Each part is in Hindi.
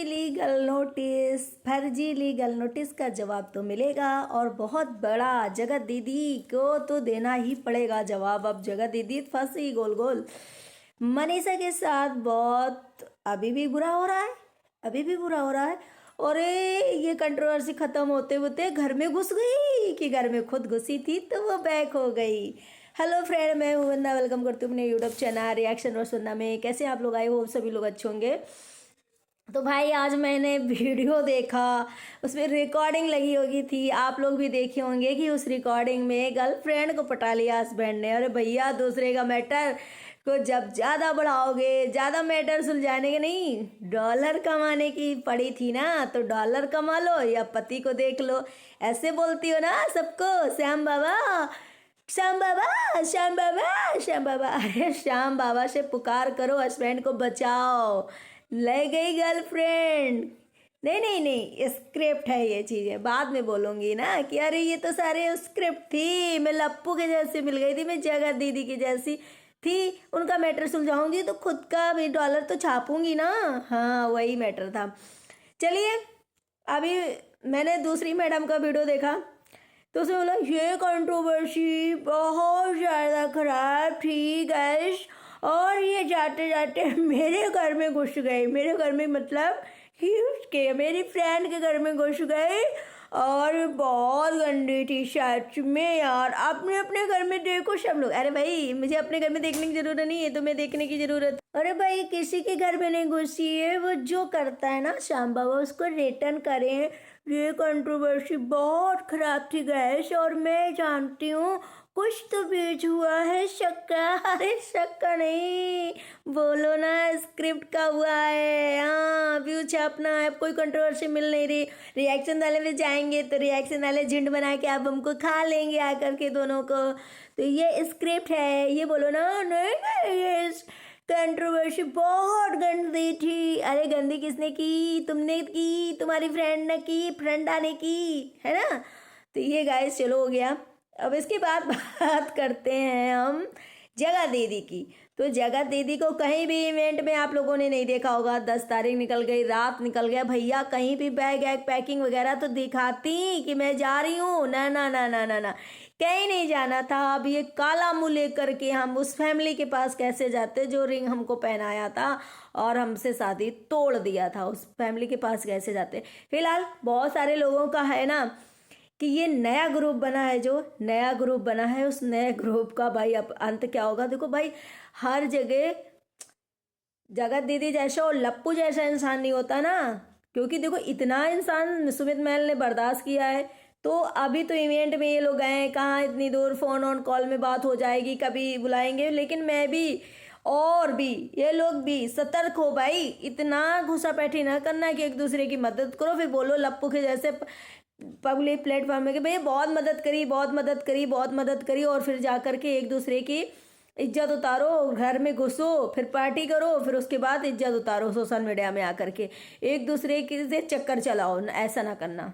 लीगल नोटिस, फर्जी लीगल नोटिस का जवाब तो मिलेगा और बहुत बड़ा। जगत दीदी को तो देना ही पड़ेगा जवाब। अब जगत दीदी फंसी गोल गोल। मनीषा के साथ बहुत अभी भी बुरा हो रहा है, अभी भी बुरा हो रहा है। और ये कंट्रोवर्सी खत्म होते होते घर में घुस गई कि घर में खुद घुसी थी तो वो बैक हो गई। हेलो फ्रेंड, मैं हूं वंदना, वेलकम करती हूँ अपने यूट्यूब चैनल रिएक्शन रोज वंदना में। कैसे आप लोग आए हो? सभी लोग अच्छे होंगे। तो भाई आज मैंने वीडियो देखा, उसमें रिकॉर्डिंग लगी होगी थी, आप लोग भी देखे होंगे कि उस रिकॉर्डिंग में गर्लफ्रेंड को पटा लिया हस्बैंड ने। अरे भैया, दूसरे का मैटर को जब ज़्यादा बढ़ाओगे, ज़्यादा मैटर सुलझाने के नहीं, डॉलर कमाने की पड़ी थी ना, तो डॉलर कमा लो या पति को देख लो। ऐसे बोलती हो ना सबको, श्याम बाबा श्याम बाबा श्याम बाबा श्याम बाबा। अरे श्याम बाबा से पुकार करो, हस्बैंड को बचाओ। ले गई गर्लफ्रेंड। नहीं नहीं नहीं, स्क्रिप्ट है ये चीज़ें, बाद में बोलूँगी ना कि अरे ये तो सारे स्क्रिप्ट थी। मैं लप्पू के जैसी मिल गई थी, मैं जगत दीदी की जैसी थी। उनका मैटर सुलझाऊंगी तो खुद का भी डॉलर तो छापूंगी ना। हाँ, वही मैटर था। चलिए, अभी मैंने दूसरी मैडम का वीडियो देखा तो उसमें बोला ये कंट्रोवर्सी बहुत ज़्यादा खराब थी गैस, और ये जाते जाते मेरे घर में घुस गए। मेरे घर में मतलब कि उसके मेरी फ्रेंड के घर में घुस गए और बहुत गंदी थी सच में यार। आपने अपने घर में देखो सब लोग। अरे भाई, मुझे अपने घर में देखने की जरूरत नहीं है, तुम्हें देखने की जरूरत। अरे भाई, किसी के घर में नहीं घुसी है, वो जो करता है ना श्याम बाबा उसको रिटर्न करें। ये कंट्रोवर्सी बहुत खराब थी गैस, और मैं जानती हूँ कुछ तो बीच हुआ है शक्का। अरे शक्का नहीं, बोलो ना स्क्रिप्ट का हुआ है। हाँ, व्यू छापना है, कोई कंट्रोवर्सी मिल नहीं रही। रिएक्शन वाले में जाएंगे तो रिएक्शन वाले झुंड बना के आप हमको खा लेंगे आकर के दोनों को। तो ये स्क्रिप्ट है, ये बोलो ना। नहीं नहीं, ये कंट्रोवर्सी बहुत गंदी थी। अरे गंदी किसने की? तुमने की, तुम्हारी फ्रेंड ने की, फ्रेंडा ने की, है ना। तो ये गाइस चलो हो गया। अब इसके बाद बात करते हैं हम जगत दीदी की। तो जगत दीदी को कहीं भी इवेंट में आप लोगों ने नहीं देखा होगा। 10 तारीख निकल गई, रात निकल गया भैया, कहीं भी बैग वैग पैकिंग वगैरह तो दिखाती कि मैं जा रही हूँ। ना ना ना ना ना ना, कहीं नहीं जाना था। अब ये काला मुंह लेकर के हम उस फैमिली के पास कैसे जाते जो रिंग हमको पहनाया था और हमसे शादी तोड़ दिया था, उस फैमिली के पास कैसे जाते। फिलहाल बहुत सारे लोगों का है ना कि ये नया ग्रुप बना है, जो नया ग्रुप बना है उस नए ग्रुप का भाई अब अंत क्या होगा। देखो भाई, हर जगह जगत दीदी जैसा और लप्पू जैसा इंसान नहीं होता ना, क्योंकि देखो इतना इंसान सुमित महल ने बर्दाश्त किया है। तो अभी तो इवेंट में ये लोग गए कहाँ, इतनी दूर, फोन ऑन कॉल में बात हो जाएगी, कभी बुलाएंगे। लेकिन मैं भी और भी ये लोग भी सतर्क हो भाई, इतना घुसापैठी ना करना कि एक दूसरे की मदद करो फिर बोलो लप्पू के जैसे पब्लिक प्लेटफॉर्म में कि भैया बहुत मदद करी, बहुत मदद करी, बहुत मदद करी, और फिर जा कर के एक दूसरे की इज्जत उतारो, घर में घुसो, फिर पार्टी करो, फिर उसके बाद इज्जत उतारो सोशल मीडिया में आकर के एक दूसरे के से चक्कर चलाओ। ऐसा ना करना।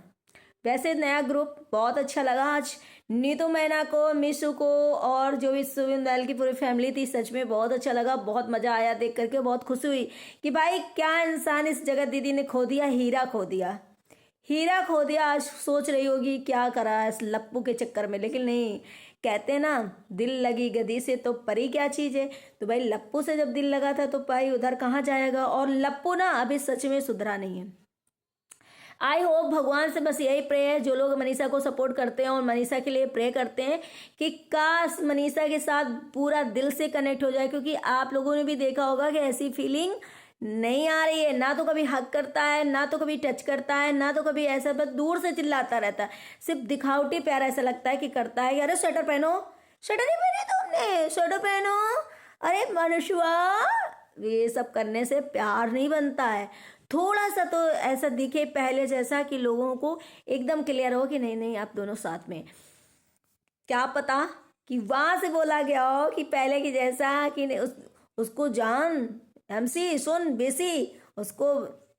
वैसे नया ग्रुप बहुत अच्छा लगा आज। नीतू मैना को, मिशु को, और जो भी सुविंदर दयाल की पूरी फैमिली थी, सच में बहुत अच्छा लगा, बहुत मजा आया देख करके। बहुत खुशी हुई कि भाई क्या इंसान इस जगत दीदी ने खो दिया, हीरा खो दिया, हीरा खो दिया। आज सोच रही होगी क्या करा इस लप्पू के चक्कर में, लेकिन नहीं, कहते ना दिल लगी गदी से तो परी क्या चीज़ है। तो भाई लप्पू से जब दिल लगा था तो भाई उधर कहाँ जाएगा। और लप्पू ना अभी सच में सुधरा नहीं है। आई होप, भगवान से बस यही प्रे है, जो लोग मनीषा को सपोर्ट करते हैं और मनीषा के लिए प्रे करते हैं कि काश मनीषा के साथ पूरा दिल से कनेक्ट हो जाए। क्योंकि आप लोगों ने भी देखा होगा कि ऐसी फीलिंग नहीं आ रही है। ना तो कभी हक करता है, ना तो कभी टच करता है, ना तो कभी ऐसा, बस दूर से चिल्लाता रहता है, सिर्फ दिखावटी प्यार ऐसा लगता है कि करता है कि अरे स्वेटर पहनो, स्वेटर नहीं पहने तुमने, स्वेटर पहनो, अरे मनुष्वा। ये सब करने से प्यार नहीं बनता है। थोड़ा सा तो ऐसा दिखे पहले जैसा कि लोगों को एकदम क्लियर हो कि नहीं नहीं आप दोनों साथ में। क्या पता कि वहां से बोला गया हो कि पहले की जैसा कि उसको जान, एमसी सुन बेसी, उसको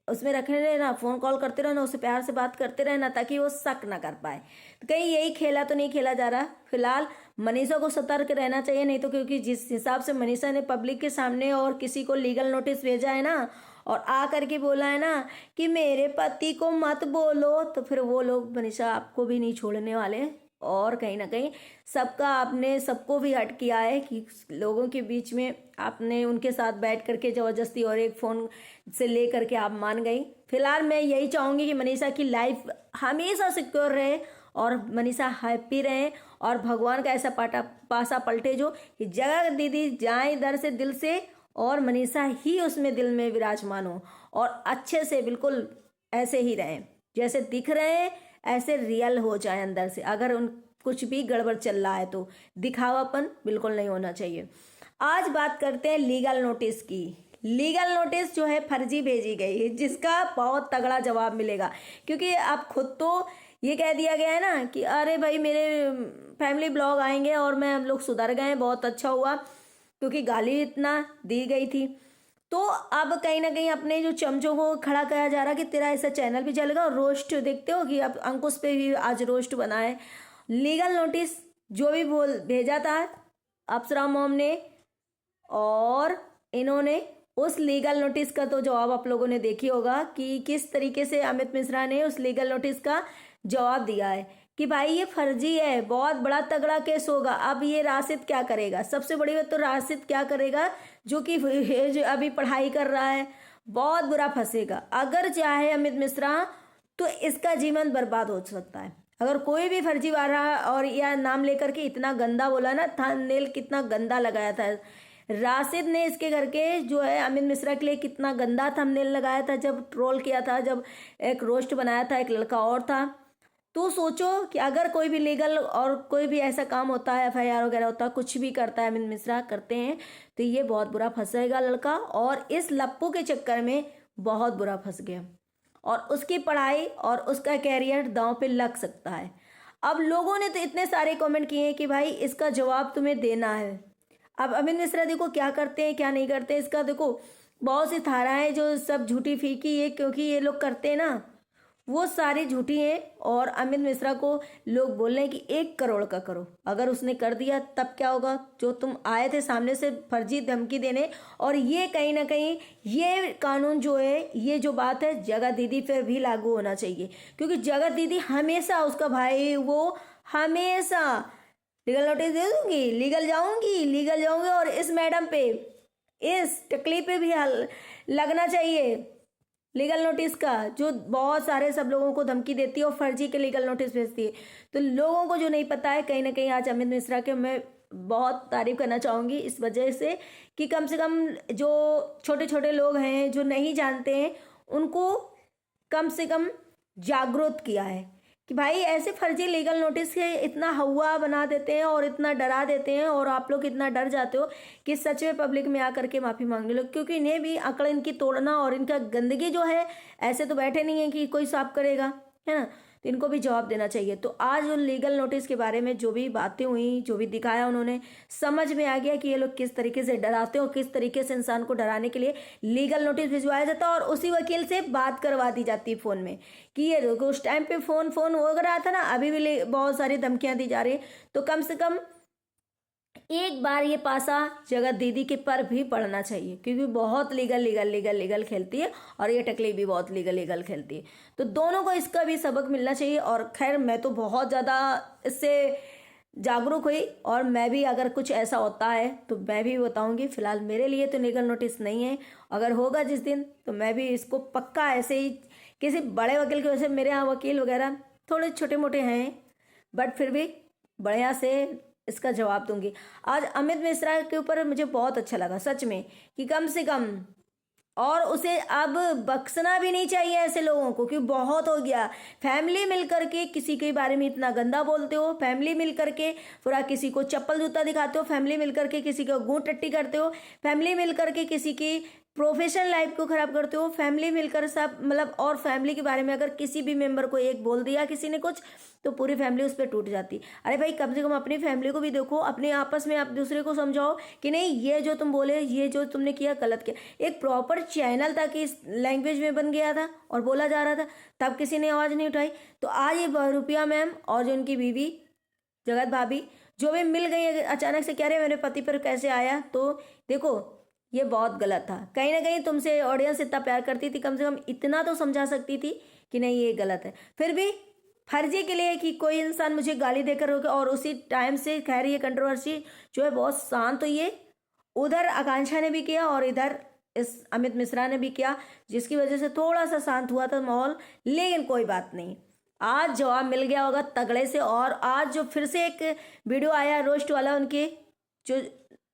उसमें रखने रहना, फोन कॉल करते रहना, उससे प्यार से बात करते रहना ताकि वो शक ना कर पाए। तो कहीं यही खेला तो नहीं खेला जा रहा। फिलहाल मनीषा को सतर्क रहना चाहिए, नहीं तो क्योंकि जिस हिसाब से मनीषा ने पब्लिक के सामने और किसी को लीगल नोटिस भेजा है ना, और आ करके बोला है ना कि मेरे पति को मत बोलो, तो फिर वो लोग मनीषा आपको भी नहीं छोड़ने वाले। और कहीं ना कहीं सबका आपने सबको भी हट किया है कि लोगों के बीच में आपने उनके साथ बैठ करके ज़बरदस्ती और एक फ़ोन से ले करके आप मान गई। फिलहाल मैं यही चाहूँगी कि मनीषा की लाइफ हमेशा सिक्योर रहे और मनीषा हैप्पी रहे और भगवान का ऐसा पासा पलटे जो कि जगह दीदी जाए इधर से दिल से और मनीषा ही उसमें दिल में विराजमान हो और अच्छे से बिल्कुल ऐसे ही रहें, जैसे दिख रहे हैं ऐसे रियल हो जाए अंदर से। अगर उन कुछ भी गड़बड़ चल रहा है तो दिखावापन बिल्कुल नहीं होना चाहिए। आज बात करते हैं लीगल नोटिस की। लीगल नोटिस जो है फर्जी भेजी गई है, जिसका बहुत तगड़ा जवाब मिलेगा, क्योंकि अब खुद तो ये कह दिया गया है ना कि अरे भाई मेरे फैमिली ब्लॉग आएंगे और मैं हम लोग सुधर गए, बहुत अच्छा हुआ, क्योंकि गाली इतना दी गई थी। तो अब कहीं ना कहीं अपने जो चमचों को खड़ा किया जा रहा कि तेरा ऐसा चैनल भी चलेगा। और रोस्ट देखते हो कि अब अंकुश पे भी आज रोस्ट बना है। लीगल नोटिस जो भी बोल भेजा था अप्सरा मॉम ने, और इन्होंने उस लीगल नोटिस का तो जवाब आप लोगों ने देखी होगा कि किस तरीके से अमित मिश्रा ने उस लीगल नोटिस का जवाब दिया है कि भाई ये फर्जी है, बहुत बड़ा तगड़ा केस होगा। अब ये राशिद क्या करेगा? सबसे बड़ी बात तो राशिद क्या करेगा जो कि जो अभी पढ़ाई कर रहा है, बहुत बुरा फंसेगा। अगर चाहे अमित मिश्रा तो इसका जीवन बर्बाद हो सकता है। अगर कोई भी फर्जीवाड़ा और या नाम लेकर के इतना गंदा बोला ना, थंबनेल कितना गंदा लगाया था राशिद ने इसके करके जो है अमित मिश्रा के लिए, कितना गंदा थंबनेल लगाया था जब ट्रोल किया था, जब एक रोस्ट बनाया था, एक लड़का और था। तो सोचो कि अगर कोई भी लीगल और कोई भी ऐसा काम होता है, एफआईआर वगैरह होता है, कुछ भी करता है अमित मिश्रा करते हैं, तो ये बहुत बुरा फंसेगा लड़का और इस लप्पू के चक्कर में बहुत बुरा फंस गया और उसकी पढ़ाई और उसका कैरियर दांव पे लग सकता है। अब लोगों ने तो इतने सारे कमेंट किए हैं कि भाई इसका जवाब तुम्हें देना है। अब अमित मिश्रा देखो क्या करते हैं क्या नहीं करते, इसका देखो बहुत सी धाराएं जो सब झूठी फीकी है, क्योंकि ये लोग करते हैं ना वो सारी झूठी हैं। और अमित मिश्रा को लोग बोल रहे हैं कि 1 करोड़ का करो, अगर उसने कर दिया तब क्या होगा? जो तुम आए थे सामने से फर्जी धमकी देने, और ये कहीं ना कहीं ये कानून जो है, ये जो बात है जगह दीदी पे भी लागू होना चाहिए, क्योंकि जगह दीदी हमेशा उसका भाई वो हमेशा लीगल नोटिस दे दूंगी, लीगल जाऊंगी और इस मैडम पे, इस टकली पे भी लगना चाहिए लीगल नोटिस का, जो बहुत सारे सब लोगों को धमकी देती है और फर्जी के लीगल नोटिस भेजती है। तो लोगों को जो नहीं पता है, कहीं ना कहीं आज अमित मिश्रा के मैं बहुत तारीफ करना चाहूँगी इस वजह से कि कम से कम जो छोटे छोटे लोग हैं जो नहीं जानते हैं उनको कम से कम जागरूक किया है कि भाई ऐसे फर्जी लीगल नोटिस से इतना हवा बना देते हैं और इतना डरा देते हैं और आप लोग इतना डर जाते हो कि सच में पब्लिक में आकर के माफ़ी मांगने लो, क्योंकि इन्हें भी अकड़ इनकी तोड़ना और इनका गंदगी जो है, ऐसे तो बैठे नहीं है कि कोई साफ करेगा, है ना? तो इनको भी जवाब देना चाहिए। तो आज उन लीगल नोटिस के बारे में जो भी बातें हुई, जो भी दिखाया उन्होंने, समझ में आ गया कि ये लोग किस तरीके से डराते हो, किस तरीके से इंसान को डराने के लिए लीगल नोटिस भिजवाया जाता है और उसी वकील से बात करवा दी जाती है फ़ोन में कि ये देखो उस टाइम पे फ़ोन हो रहा था ना, अभी भी बहुत सारी धमकियाँ दी जा रही। तो कम से कम एक बार ये पासा जगह दीदी के पर भी पढ़ना चाहिए, क्योंकि बहुत लीगल खेलती है और ये टकली भी बहुत लीगल खेलती है। तो दोनों को इसका भी सबक मिलना चाहिए। और खैर मैं तो बहुत ज़्यादा इससे जागरूक हुई और मैं भी अगर कुछ ऐसा होता है तो मैं भी बताऊंगी। फिलहाल मेरे लिए तो लीगल नोटिस नहीं है, अगर होगा जिस दिन तो मैं भी इसको पक्का ऐसे ही किसी बड़े वकील की वजह से, मेरे यहाँ वकील वगैरह थोड़े छोटे मोटे हैं बट फिर भी बढ़िया से इसका जवाब दूंगी। आज अमित मिश्रा के ऊपर मुझे बहुत अच्छा लगा सच में कि कम से कम, और उसे अब बख्शना भी नहीं चाहिए ऐसे लोगों को कि बहुत हो गया। फैमिली मिल करके किसी के बारे में इतना गंदा बोलते हो, फैमिली मिल करके पूरा किसी को चप्पल जूता दिखाते हो, फैमिली मिल करके किसी को गूंट टट्टी करते हो, फैमिली मिल करके किसी की प्रोफेशनल लाइफ को खराब करते हो, फैमिली मिलकर सब मतलब, और फैमिली के बारे में अगर किसी भी मेंबर को एक बोल दिया किसी ने कुछ तो पूरी फैमिली उस पर टूट जाती। अरे भाई कम से कम अपनी फैमिली को भी देखो, अपने आपस में आप दूसरे को समझाओ कि नहीं ये जो तुम बोले, ये जो तुमने किया गलत किया। एक प्रॉपर चैनल था कि इस लैंग्वेज में बन गया था और बोला जा रहा था, तब किसी ने आवाज़ नहीं उठाई। तो आज ये बहुरूपिया मैम और जो उनकी बीवी जगत भाभी जो भी मिल गई अचानक से, कह रहे मेरे पति पर कैसे आया। तो देखो ये बहुत गलत था। कहीं ना कहीं तुमसे ऑडियंस इतना प्यार करती थी, कम से कम इतना तो समझा सकती थी कि नहीं ये गलत है। फिर भी फर्जी के लिए कि कोई इंसान मुझे गाली देकर रोके, और उसी टाइम से खैर ये कंट्रोवर्सी जो है बहुत शांत हुई है। उधर आकांक्षा ने भी किया और इधर इस अमित मिश्रा ने भी किया, जिसकी वजह से थोड़ा सा शांत हुआ था माहौल। लेकिन कोई बात नहीं, आज जवाब मिल गया होगा तगड़े से। और आज जो फिर से एक वीडियो आया रोस्ट वाला, उनके जो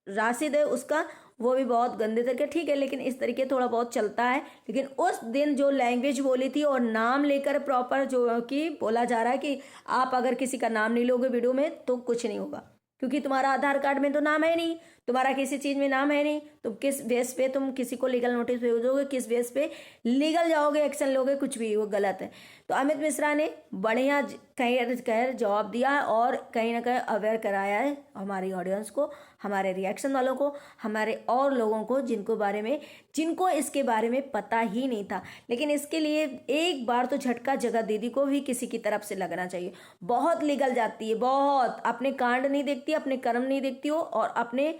राशिद है उसका, वो भी बहुत गंदे तरीके, ठीक है लेकिन इस तरीके थोड़ा बहुत चलता है। लेकिन उस दिन जो लैंग्वेज बोली थी और नाम लेकर प्रॉपर जो कि बोला जा रहा है कि आप अगर किसी का नाम नहीं लोगे वीडियो में तो कुछ नहीं होगा, क्योंकि तुम्हारा आधार कार्ड में तो नाम है नहीं, तुम्हारा किसी चीज़ में नाम है नहीं, तुम किस बेस पे तुम किसी को लीगल नोटिस भेजोगे, किस बेस पे लीगल जाओगे, एक्शन लोगे, कुछ भी, वो गलत है। तो अमित मिश्रा ने बढ़िया कह जवाब दिया है और कहीं ना कहीं अवेयर कराया है हमारी ऑडियंस को, हमारे रिएक्शन वालों को, हमारे और लोगों को जिनको इसके बारे में पता ही नहीं था। लेकिन इसके लिए एक बार तो झटका जगत दीदी को भी किसी की तरफ से लगना चाहिए। बहुत लीगल जाती है, बहुत अपने कांड नहीं देखती, अपने कर्म नहीं देखती हो, और अपने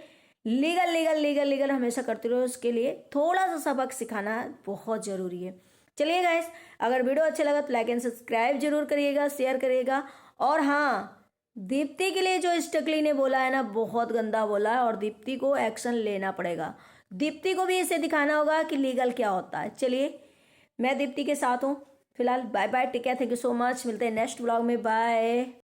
लीगल लीगल लीगल लीगल हमेशा करते रहो। उसके लिए थोड़ा सा सबक सिखाना बहुत ज़रूरी है। चलिए गाइस, अगर वीडियो अच्छा लगा तो लाइक एंड सब्सक्राइब जरूर करिएगा, शेयर करिएगा। और हाँ, दीप्ति के लिए जो स्टकली ने बोला है ना, बहुत गंदा बोला है और दीप्ति को एक्शन लेना पड़ेगा। दीप्ति को भी इसे दिखाना होगा कि लीगल क्या होता है। चलिए, मैं दीप्ति के साथ हूँ फिलहाल। Bye bye, take care, thank you so much. मिलते हैं नेक्स्ट व्लॉग में, बाय।